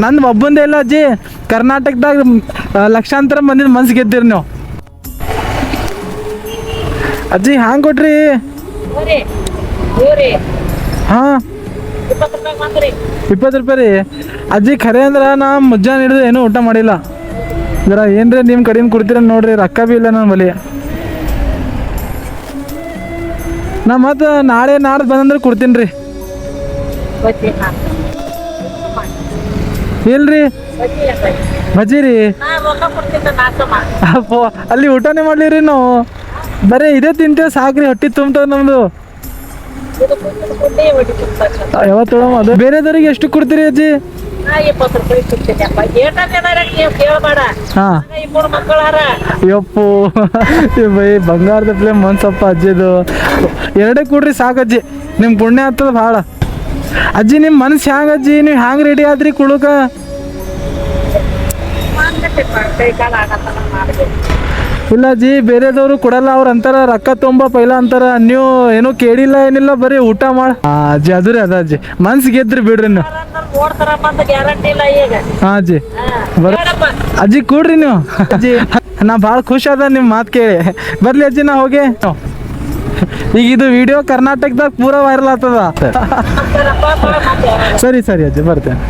ನಂದು ಒಬ್ಬಂದೇ ಇಲ್ಲ ಅಜ್ಜಿ, ಕರ್ನಾಟಕದಾಗ ಲಕ್ಷಾಂತರ ಮಂದಿ ಮನ್ಸು ಗೆದ್ದಿರಿ ನೀವು. ಅಜ್ಜಿ ಹ್ಯಾಂಗ ಕೊಟ್ರಿ? ಹಾಂ 20 ರೂಪಾಯಿ ರೀ. ಅಜ್ಜಿ ಖರೆ ಅಂದ್ರೆ ನಾ ಮುಂಜಾನೆ ಹಿಡಿದು ಏನೂ ಊಟ ಮಾಡಿಲ್ಲ. ಜರ ಏನ್ರಿ ನಿಮ್ಮ ಕಡೆಯಿಂದ ಕೊಡ್ತೀರ ನೋಡ್ರಿ, ರೊಕ್ಕ ಬಿ ಇಲ್ಲ ನನ್ನ ಬಳಿ. ನಾ ಮತ್ತು ನಾಳೆ ನಾಡ್ದು ಬಂದಂದ್ರೆ ಕೊಡ್ತೀನಿ ರೀ. ಇಲ್ರಿ ಬಜ್ಜಿ ರೀ. ಅಪ್ಪೋ ಅಲ್ಲಿ ಊಟನೇ ಮಾಡ್ಲಿರಿ ನಾವು, ಬರೀ ಇದೇ ತಿಂತೇವೆ ಸಾಕ್ರಿ, ಹೊಟ್ಟಿ ತುಂಬ್ತದ ನಮ್ದು. ಯಾವತ್ತು ಅದು ಬೇರೆದವ್ರಿಗೆ ಎಷ್ಟು ಕೊಡ್ತೀರಿ ಅಜ್ಜಿ? ಹಾಂ ಯಪ್ಪು ಬೈ ಬಂಗಾರದ ಪ್ಲೇ ಮನ್ಸಪ್ಪ ಅಜ್ಜಿದು. ಎರಡೇ ಕೊಡ್ರಿ ಸಾಕಜ್ಜಿ, ನಿಮ್ಮ ಪುಣ್ಯ ಆಗ್ತದ ಭಾಳ. ಅಜ್ಜಿ ನಿಮ್ಮ ಮನಸ್ಸು ಹ್ಯಾಂಗ ಅಜ್ಜಿ, ನೀವು ಹ್ಯಾಂಗೆ ರೆಡಿ ಆದ್ರಿ ಕುಳುಕ? ಇಲ್ಲ ಅಜ್ಜಿ, ಬೇರೆದವರು ಕೊಡಲ್ಲ, ಅವ್ರು ಅಂತಾರ ರೊಕ್ಕ ತೊಂಬ ಪೈಲ ಅಂತಾರ. ನೀವು ಏನೂ ಕೇಳಿಲ್ಲ ಏನಿಲ್ಲ, ಬರೀ ಊಟ ಮಾಡ. ಅಜ್ಜಿ ಅದು ರೀ, ಅದ ಅಜ್ಜಿ ಮನ್ಸು ಗೆದ್ರಿ ಬಿಡ್ರಿ ನೀವು. ಹಾಂ ಅಜ್ಜಿ ಅಜ್ಜಿ ಕೂಡ್ರಿ ನೀವು. ಅಜ್ಜಿ ನಾ ಭಾಳ ಖುಷಿ ಅದ ನಿಮ್ಮ ಮಾತು ಕೇಳಿ. ಬರ್ಲಿ ಅಜ್ಜಿ ನಾ ಹೋಗಿ. ಈಗ ಇದು ವಿಡಿಯೋ ಕರ್ನಾಟಕದಾಗ ಪೂರಾ ವೈರಲ್ ಆಗ್ತದ. ಸರಿ ಸರಿ ಅಜ್ಜಿ ಬರ್ತೇನೆ.